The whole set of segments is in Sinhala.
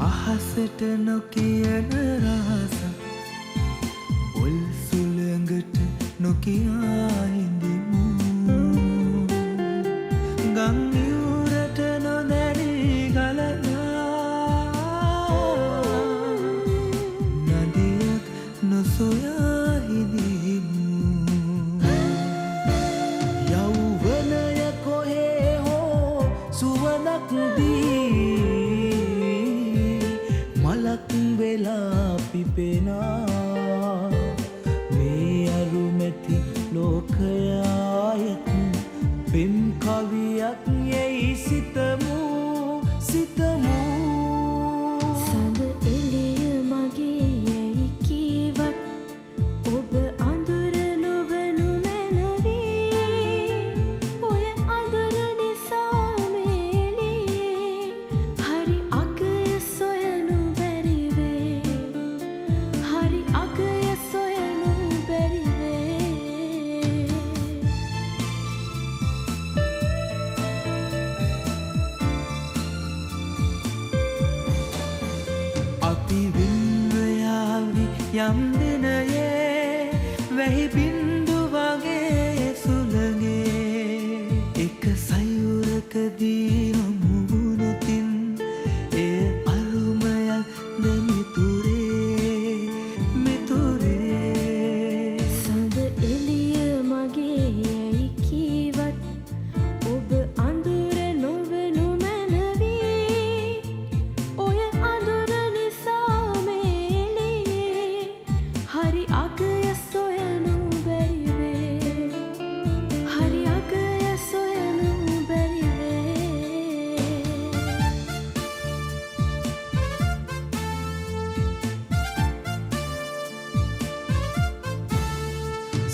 අහසට නොකියන රහස ඔල් සුළඟට නොකියා හිඳිමු ගම් යුරට නොදැනී ගලනා නදියක් නොසොයා හිඳිමු යෞවනය කොහේ හෝ සුවඳක් දී මලක් වෙලා පිපෙනා මේ අරුමැති ලෝකයායත් පෙම් කවියක් යැයි සිතමු සිතමු සඳ එළිය මගේ යැයි කීවත් ඔබ අඳුර නොවනු මැනවී ඔය අඳුර නිසා මේලියේ හරි අගය සොයනු බැරිවේ හරි අගය සොයනු බැරිවේ අපි වින්වයාවි යම් දිනයේ වැහි බින්දු වගේ සුළගේ එක සයුරකදී හමුවුණොතින් එය අරුමයක් දෙමිතුරේ මිතුරේ සඳ එළිය මගේ යැයි කීවත් ඔබ අඳුර නොවනු මැනවී ඔය අඳුර නිසා මේලියේ හරි අගය සොයනු බැරිවේ හරි අගය සොයනු බැරිවේ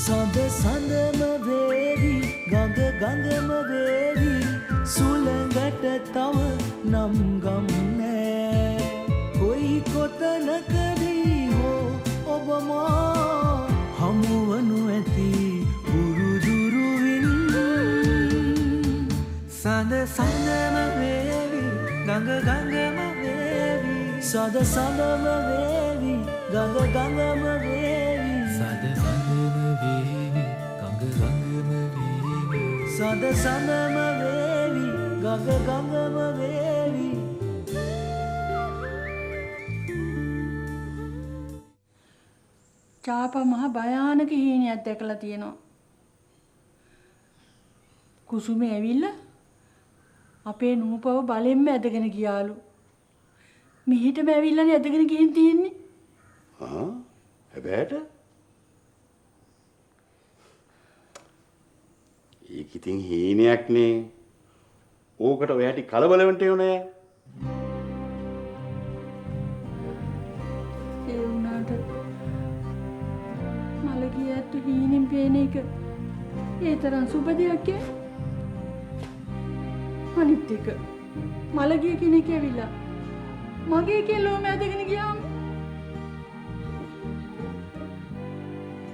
සඳ සඳම වේවි ගඟ ගඟම වේවි සුළඟට තව නම් ගම් නෑ කොයි කොතනකදී හෝ ඔබ මා හමුවනු ඇති උරුදුරුවින් සඳ සඳම වේවි ගඟ ගඟම වේවි සඳ සඳම වේවි ගඟ ගඟම වේවි සඳ සඳම වේවි ගඟ ගඟම වේවි සඳ සඳම වේවි ගඟ ගඟම වේවි චාපා මහ භයානක හීනයක් දැකලා තියෙනවා. කුසුමේ ඇවිල්ලා අපේ නූපව බලෙන්ම ඇදගෙන ගියාලු. මෙහෙටම ඇවිල්ලානේ ඇදගෙන ගිහින් තියෙන්නේ. හැබැයිට ඒක ඉතින් හීනයක් නේ. ඕකට ඔයාට කලබල වෙන්න ඕනේ. ඒ වුණාට මලකියත් හීනෙන් පේන එක ඒ තරම් සුබ දෙයක් ඈ. අනිත් එක මලකිය කෙනෙක් ඇවිල්ලා මගේ කෙල්ලෝම ඇදගෙන ගියාම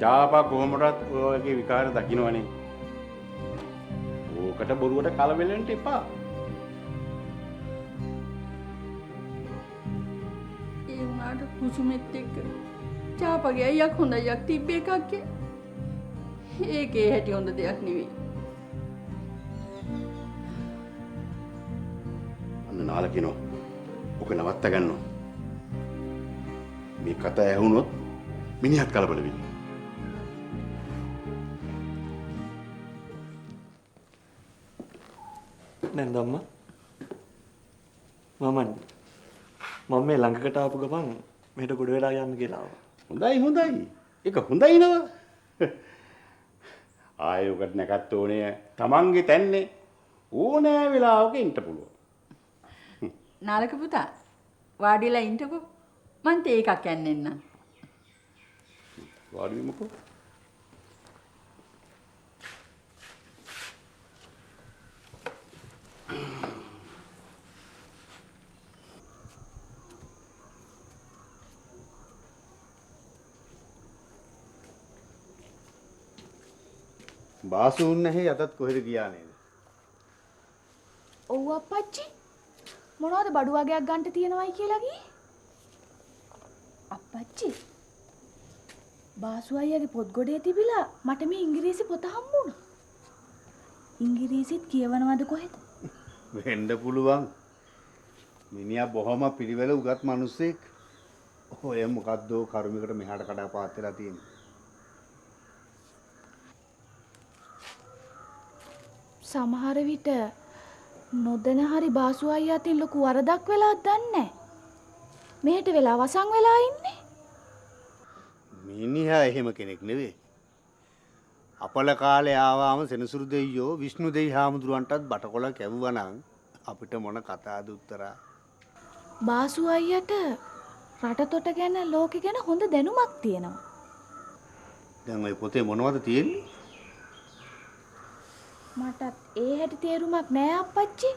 ජාපා කොහොමදත් ඔයගේ විකාර දකින්නවනේ. ඕකට බොරුවට කලබල වෙන්න එපා. ඒ වුණාට කුසුමෙත් එක්ක චාපගේ අයියක් හොඳ අයියක් තිබ්බ එකක් ඒකේ හැටි හොඳ දෙයක් නෙවෙයි. අන්න නාලකිනෝ. ඔක නවත්ත ගන්නවා. මේ කතා ඇහුනොත් මිනිහත් කලබල වෙයි. නැන්ද අම්මා මම මේ ළඟකට ආපු ගමන් මෙහෙට ගොඩ වෙලා යන්න කියලා ආවා. හොඳයි. ඒක හොඳයි නේද? ආයෙකට නැකත් ඕනේ තමන්ගේ තැන්නේ ඕනෑ වෙලාවක ඉන්න පුළුවන්. නාලක පුතා වාඩිලා ඉන්නකෝ මං තේ එකක් යන්නෙන්නම්. වාඩි වෙමුකෝ. බාසුන් නැහැ යතත් කොහෙද ගියා නේද? ඔව් අප්පච්චි. මොනවද බඩු වගේක් ගන්න තියෙනවයි කියලා ගියේ? අප්පච්චි. බාසු අයියාගේ පොත් ගොඩේ තිබිලා මට මේ ඉංග්‍රීසි පොත හම්බුණා. ඉංග්‍රීසිත් කියවනවද කොහෙද? වෙන්න පුළුවන්. මිනිහා බොහොම පිළිවෙල උගත් මිනිස්සෙක්. ඔය මොකද්ද කර්මයකට මෙහාට කඩා පාත් වෙලා තියෙන්නේ. සමහර විට නොදැන හරි බාසු අයියා අතින් ලොකු වරදක් වෙලාද දන්නේ. මෙහෙට වෙලා වසන් වෙලා ඉන්නේ. මිනිහා එහෙම කෙනෙක් නෙවෙයි. අපල කාලේ ආවාම සෙනසුරු දෙයියෝ විෂ්ණු දෙයි හාමුදුරුවන්ටත් බටකොළ කැවුවා නම් අපිට මොන කතාද උත්තරා. බාසු අයියට රටතොට ගැන ලෝකෙ ගැන හොඳ දැනුමක් තියෙනවා. දැන් ওই පොතේ මොනවද තියෙන්නේ? මටත් ඒ හැටි තේරුමක් නෑ අප්පච්චි.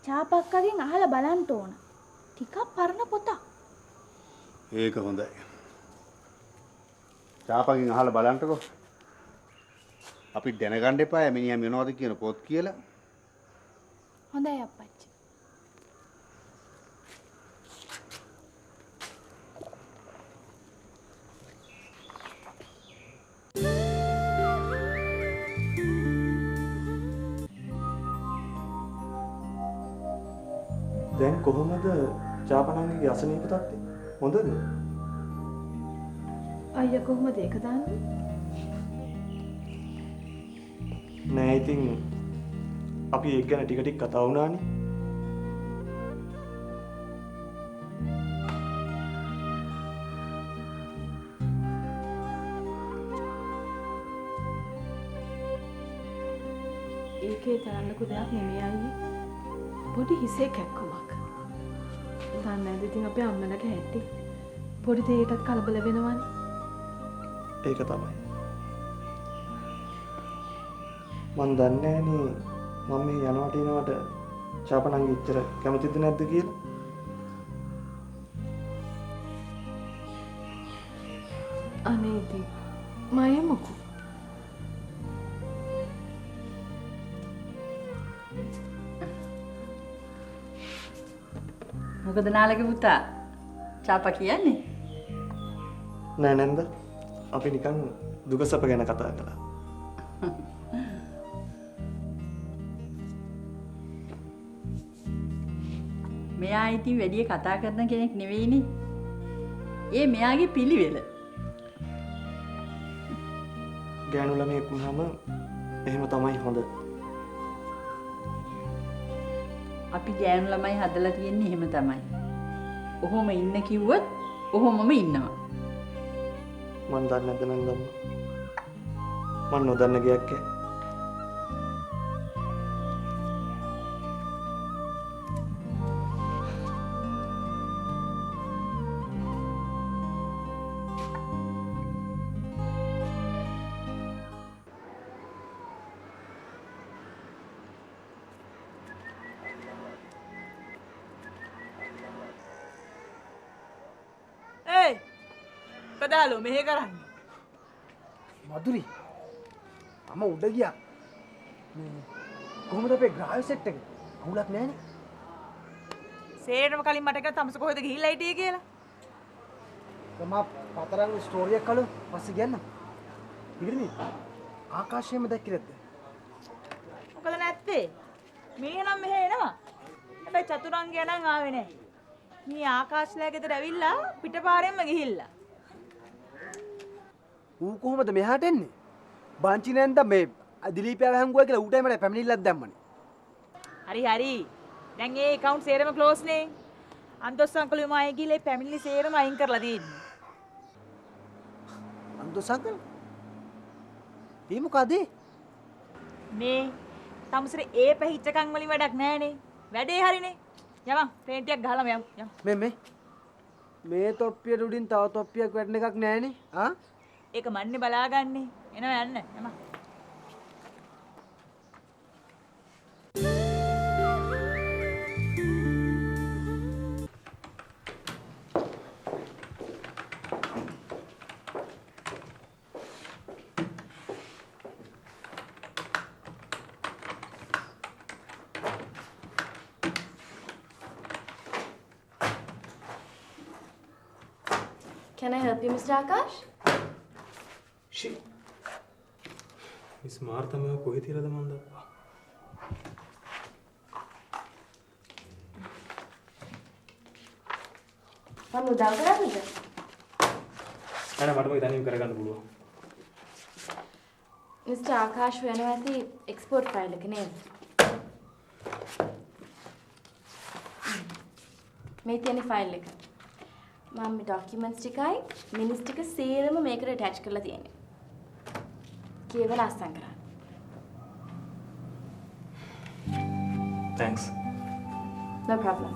චාපක්කගෙන් අහලා බලන්න ඕන. ටිකක් පරණ පොතක්. ඒක හොඳයි. චාපකින් අහලා බලන්නකෝ. අපි දැනගන්න එපා මිනිහා මොනවද කියන පොත් කියලා. හොඳයි අප්පච්චි. දැන් කොහොමද චාපනංගිගේ අසනීප තත්ත්වය? හොඳද? අයියා කොහොමද ඒක දන්නේ? නෑ ඉතින් අපි ඒක ගැන ටික ටික කතා වුණානේ. ඒකේ තරම් ලොකු දෙයක් නෙමෙයි අයියේ. පොඩි හිසේ කැක්කමක්. දන්නේ නැද්ද ඉතින් අපේ අම්මලගේ හැටි. පොඩි දෙයකටත් කලබල වෙනවනේ. ඒක තමයි. මන් දන්නේ නෑනේ මම මේ යනවට එනවට චාපනංගි ඉච්චර කැමතිද නැද්ද කියලා. අනේ ඉතින් මම මොකෝ මොකද නාලගේ පුතා චාපා කියන්නේ? නෑ නැන්ද? අපි නිකන් දුක සැප ගැන කතා කළා. මෙයා ඉතින් වැඩි කතා කරන කෙනෙක් නෙවෙයිනේ. ඒ මෙයාගේ පිළිවෙල. ගෑනු ළමයෙක් වුණාම එහෙම තමයි හොඳ. අපි ගෑනු ළමයි හදලා තියෙන්නේ එහෙම තමයි. ඔහොම ඉන්න කිව්වොත් ඔහොමම ඉන්නවා. මන් දන්නේ නැද්ද නංගම්ම? මන් නොදන්න ගයක් ඈ. කදාලෝ මෙහෙ කරන්නේ මදුරි මම උඩ ගියා මේ කොහොමද අපේ ග්‍රාහ්‍ය සෙට් එක අවුලක් නැහැනේ සේරම කලින් මට කියලා තමස කොහෙද ගිහිල්ලා හිටියේ කියලා මම පතරන් ස්ටෝරියක් කළා පස්සේ ගියන්න ඉතින් ආකාශයේම දැක්කේද මොකද නැත්තේ මීහ නම් මෙහෙ එනවා හැබැයි චතුරංගය නම් ආවේ නැහැ මේ ආකාශලයා ගෙදර ඇවිල්ලා පිටපාරෙන්ම ගිහිල්ලා ඌ කොහොමද මෙහාට එන්නේ? බාංචි නැන්ද මේ දිලීපයා වැහංගුවා කියලා ඌටයි මට පැමිණිල්ලක් දැම්මනේ. හරි හරි. දැන් ඒ account සේරම close නේ. අන්තොස් අංකලුම ආයේ ගිහලා පැමිණිලි සේරම අයින් කරලා තියෙන්නේ. අන්තොසංකල්? ඒ මොකද? මේ තමුසර ඒ පැහිච්චකම් වලින් වැඩක් නැහනේ. වැඩේ හරිනේ. යමන් පේන්ටියක් ගහලා යමු. මේ මේ තොප්පියට උඩින් තව තොප්පියක් වැටෙන එකක් නැහනේ. ආ? ඒක මන්නේ බලාගන්නේ. එනවා යන්න. එම. Can I help you, Mr. Akash? Shit. Miss Martha me कोई थी रहा मंदा. මම උදව් කරන්නද? අනේ මට මොකද දැනීම කරගන්න පුළුවන්. Mr. Akash වෙනවා ඇති export file එක නේද? මේ තියෙන ෆයිල් එක. මම මේ ડોකියුමන්ට්ස් ටිකයි මිනිස් ටික සේරම මේකට ඇටච් කරලා තියෙනවා. කියවලා අස්සම් කරන්න. Thanks. No problem.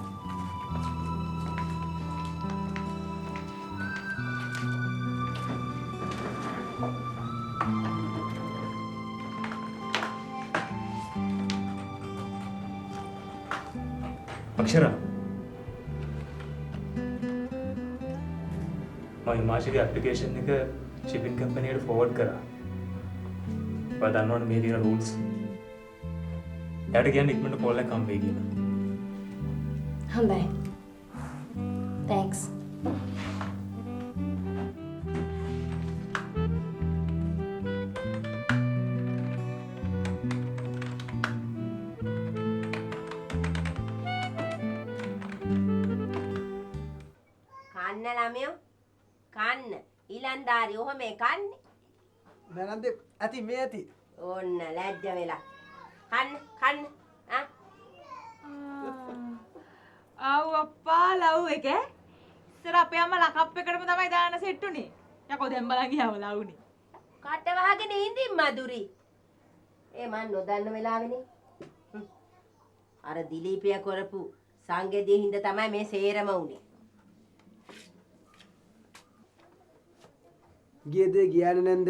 අක්ෂරා මම හිමාංශිගේ ඇප්ලිකේෂන් එක shipping company එකට forward කරා. ඔයා දන්නවනේ මේ තියෙන rules. එයාට කියන්නේ ඉක්මනට call එකක් හම්බෙයි කියලා. හොඳයි. Thanks. කන්න ළමයෝ කන්න ඊලන්දාරි ඔහොම කන්නේ නනන්ද ඇති මේ ඇති ඕන්න ලැජ්ජ වෙලා කන්න ආ ආව් අප්පා ලව් එක ඉස්සර අපේ අම්මා ලකප් එකටම තමයි දාන්න සෙට් උනේ. යකෝ දැන් බලන් ගියාම ලව්නේ. කට වහගෙන ඉඳින් මදුරි ඒ මන් නොදන්න වෙලාවෙනේ අර දිලීපිය කරපු සංගේදී හින්දා තමයි මේ සේරම උනේ. ගියදේ ගියානේ නැන්ද?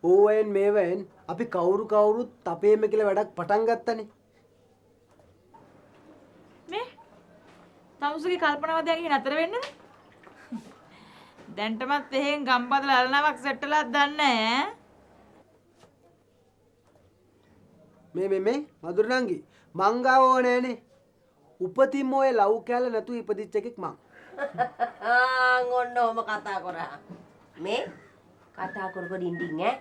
ඕවෙන් මේවෙන් අපි කවුරුත් අපේම කියලා වැඩක් පටන් ගත්තනේ. මේ තමුසුගේ කල්පනාව දැන් ගිහින් අතර වෙන්නද? දැන්ටමත් එහෙන් ගම්බදල අලනාවක් සෙට්ටලක් දන්නේ ඈ. මේ මధుර නංගි මං ගාව ඕනෑනේ. උපතින්ම ඔය ලව් කැල නැතු ඉපදිච්ච එකෙක් මං. ඔන්න ඔහම කතා කරා. මේ කතා කර ඉඳින් ඈ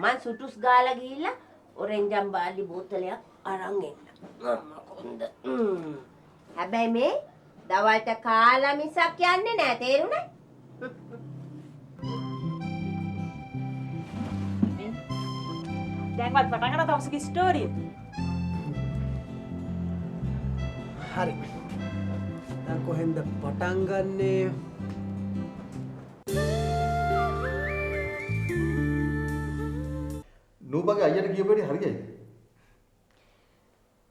මං සුටුස් ගාලා ගිහිල්ලා ඔරෙන්ජම් බාලි බෝතලයක් අරන් එන්න. අම්මා කොන්ද. හැබැයි මේ දවල්ට කාලා මිසක් යන්නේ නෑ තේරුණා? දැන්වත් පටන් ගන්න තමුසුගේ ස්ටෝරිය. හරි. දැන් කොහෙන්ද පටන් ගන්නේ? නූබගේ අයියට කියපු වැඩි හරියයි.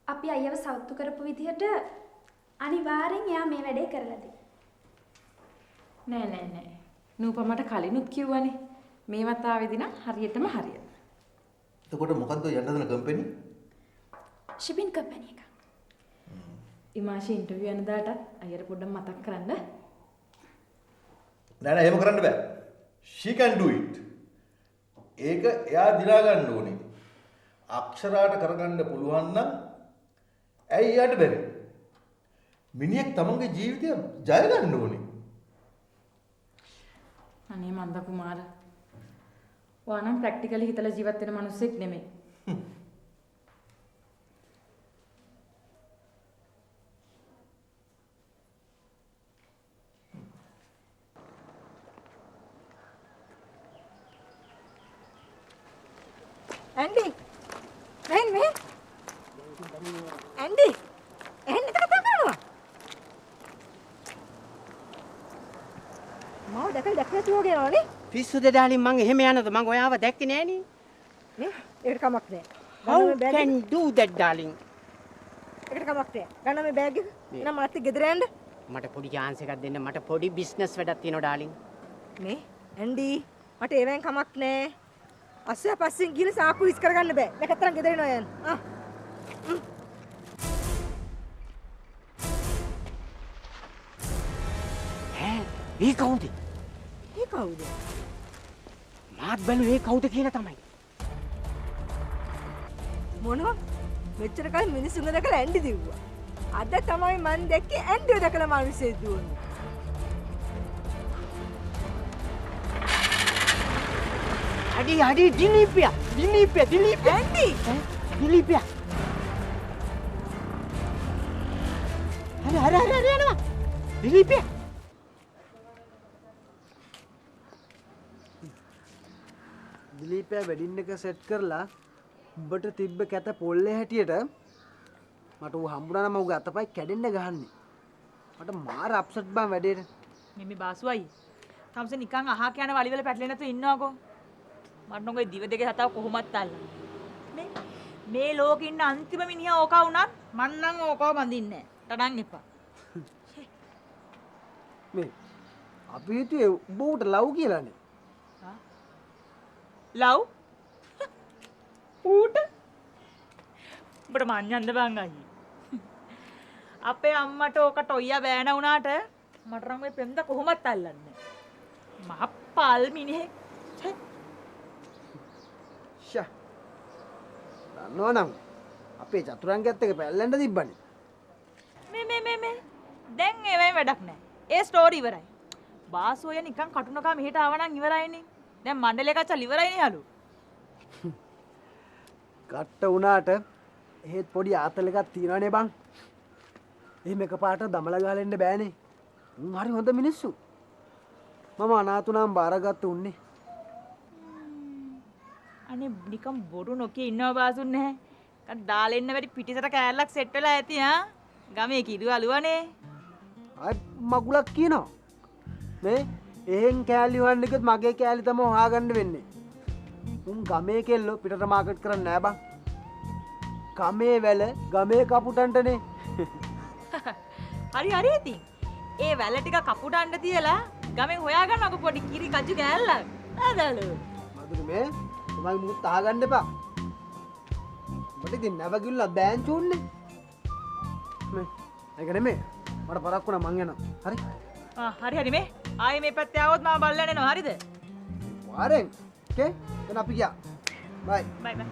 අපි අයව සවුත්තු කරපු විදිහට අනිවාර්යෙන් එයා මේ වැඩේ කරලා දෙයි. නෑ. නූපමට කලිනුත් කිව්වනේ. මේ වතාවේදී නම් හරියටම හරිය. එතකොට මොකද්ද යන්න හදන කම්පැනි? shipping company එක. ඉමාෂි ඉන්ටර්විව් යන දාට අයියට පොඩ්ඩක් මතක් කරන්න. නෑ එහෙම කරන්න බෑ. she can do it. ඒක එයා දිනා ගන්න ඕනේ. අක්ෂරාට කරගන්න පුළුවන් නම් ඇයි එයාට බැරි? මිනිහෙක් තමන්ගේ ජීවිතය ජය ගන්න ඕනේ. අනේ මන්ද කුමාර. ඔයා නම් ප්‍රැක්ටිකලි හිතලා ජීවත් වෙන මිනිස්සෙක් නෙමෙයි. ඇන්ඩි මෙහෙන් ඇන්ඩි එහෙන් එතන කතා කරනවා මාව දැකලා තුවගෙනවනේ පිස්සුද ඩාලින් මං එහෙම යනද මං ඔයාව දැක්කේ නෑනේ නේ ඒකට කමක් නෑ how can do that darling ඒකට කමක් නෑ ගන්න මේ බෑග් එක එනම් මාත් ගෙදර යන්න මට පොඩි chance එකක් දෙන්න. මට පොඩි business වැඩක් තියෙනවා ඩාලින්. මේ ඇන්ඩි මට ඒවෙන් කමක් නෑ. අස්සය පස්සෙන් ගිහලා සාක්කු විස් කරගන්න බෑ. දැන් කතරම් ගෙදර එනවා යන්න. ඒ කවුද? ඒ කවුද? මාත් බැලුවේ ඒ කවුද කියලා තමයි. මොනවා? මෙච්චර කල් මිනිස්සුන්ව දැකලා ඇන්ඩි දිව්වා. අද තමයි මන් දැක්කේ ඇන්ඩිව දැකලා මිනිස්සෙක් දුවන්නේ. අඩි දිලීපියා ඇන්ඩි දිලීපියා හරි යනවා දිලීපියා දිලීපයා වෙඩින් එක සෙට් කරලා උඹට තිබ්බ කැත පොල්ලේ හැටියට මට ඌ හම්බුනා නම් ඌගේ අතපය කැඩෙන්න ගහන්නේ. මට මාර අප්සෙට් බං වැඩේට. මෙමෙ බාසුවයි. තමසේ නිකන් අහක යන වලිවල පැටලෙන්නේ නැතුව ඉන්නවකෝ. මට නෝගේ දිව දෙකේ හතාව කොහොමත් අල්ලන්න. මේ ලෝකෙ ඉන්න අන්තිම මිනිහා ඕක වුණත් මං නම් ඕකව බඳින්නේ නැහැ. ටඩන් එපා. මේ අපි හිතුවේ උඹ උට ලව් කියලානේ. ලව්? ඌට? උඹට මඤ්ඤන්ද බං අයියේ. අපේ අම්මට ඕක ටොයියා බෑන වුණාට මට නම් මේ ප්‍රෙම්ද කොහොමත් අල්ලන්නේ. මහ පල් මිනිහෙක්. ෂා. දන්නවනම් අපේ චතුරංගයත් එක පැල්ලෙන්ද තිබ්බනේ. මේ දැන් ඒවෙන් වැඩක් නැහැ. ඒ ස්ටෝරි ඉවරයි. බාසෝය නිකන් කටුනකා මෙහෙට ආවනම් ඉවරයිනේ. දැන් මණ්ඩලේ කච්චල් ඉවරයිනේ හලු. කට්ට වුණාට එහෙත් පොඩි ආතල් එකක් තියෙනවනේ බං. එහෙම එකපාරට දමලා ගහලා ඉන්න බෑනේ. උන් හරි හොඳ මිනිස්සු. මම අනාතුනම් බාරගත්තු උන්නේ. අනේ නිකන් බොරු නොකිය ඉන්නව බාසුන් නැහැ. කන් දාලා ඉන්න වැඩි පිටිසට කෑල්ලක් සෙට් වෙලා ඇති ආ. ගමේ කිඩු අලුවනේ. අය මගුලක් කියනවා. මේ එහෙන් කෑලි හොයන්න ගියොත් මගේ කෑලි තමයි හොයාගන්න වෙන්නේ. උන් ගමේ කෙල්ලෝ පිටට මාකට් කරන්නේ නෑ බං. ගමේ වැල ගමේ කපුටන්ටනේ. හරි ඉතින්. ඒ වැල ටික කපුටන්න තියලා ගමෙන් හොයාගන්නකො පොඩි කිරි කජු කෑල්ලක්. නාදලු. මදුරු මේ මගේ මුත් අහගන්න එපා. මට ඉතින් නැවගිල්ල බෑන් චූන්නේ. මේ ඒක නෙමෙයි. මට පරක් වුණා මං යනවා. හරි? හරි මේ. ආයේ මේ පැත්තේ ආවොත් මම බල්ලන් එනවා. හරිද? වාරෙන්. ඕකේ. දැන් අපි ගියා. බයි. බයි.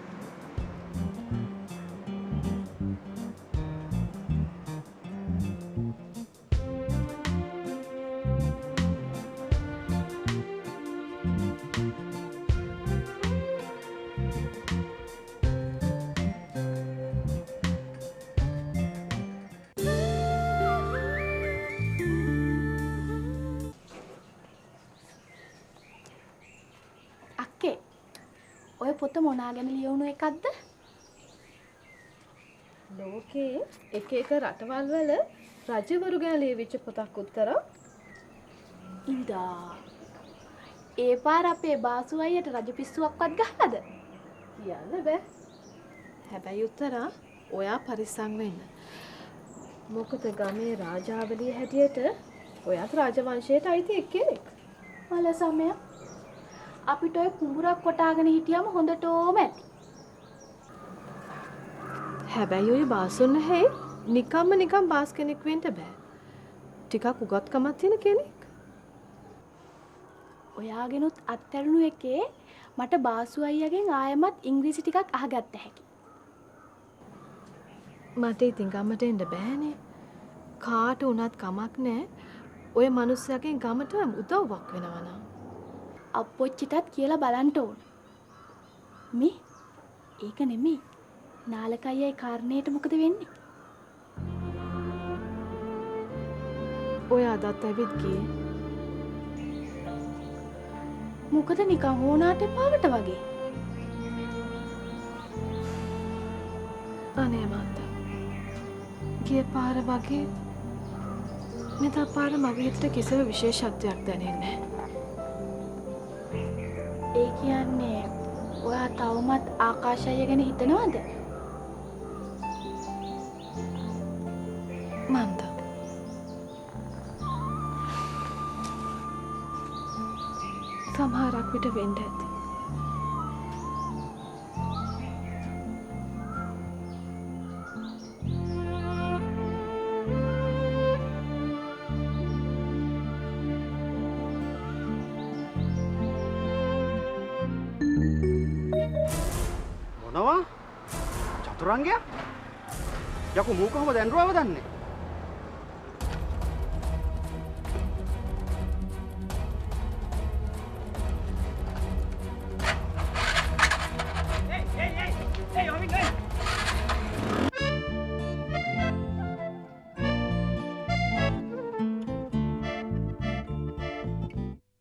ඔය පොත මොනා ගැන ලියවුණු එකක්ද? ලෝකේ එක එක රටවල් වල රජවරු ගැන ලියවිච්ච පොතක් උත්තරා. ඉඳා. ඒ පාර අපේ බාසු අයියට රජ පිස්සුවක්වත් ගහලාද? කියන්න බෑ. හැබැයි උත්තරා ඔයා පරිස්සම් වෙන්න. මොකද ගමේ රාජාවලිය හැටියට ඔයාත් රාජවංශයට අයිති එක්කෙනෙක්. මල සමය අපිට ඔය කුඹුරක් කොටාගෙන හිටියම හොඳටම ඇති. හැබැයි ඔය බාසුන් නැහැ නිකන් බාස් කෙනෙක් වෙන්න බෑ. ටිකක් උගත්කමක් තියෙන කෙනෙක්. ඔයාගෙනුත් අත්හැරුණු එකේ මට බාසු අයියාගෙන් ආයෙමත් ඉංග්‍රීසි ටිකක් අහගත්ත හැකි. මට ඉතින් ගමට එන්න බෑනේ. කාට උනත් කමක් නෑ. ඔය මිනිස්සයාගෙන් ගමට උදව්වක් වෙනවා නම්. අප්පොච්චිටත් කියලා බලන්න ඕන. මේ ඒක නෙමෙයි. නාලකයයි කාරණේට මොකද වෙන්නේ? ඔය අදත් ඇවිත් ගියේ. මොකද නිකන් හොනාට පාවට වගේ. අනේ මන්ද. ගිය පාර වගේ මෙතන පාර මගේ හිතට කිසිම විශේෂත්වයක් දැනෙන්නේ නැහැ. ඒ කියන්නේ ඔයා තවමත් ආකාශය ගැන හිතනවද? මන්ද. සමහරක් විට වෙන්න ඇති. මොනවා? චතුරංගය? යකෝ මූ කොහොමද ඇන්ඩ්‍රෝව දන්නේ?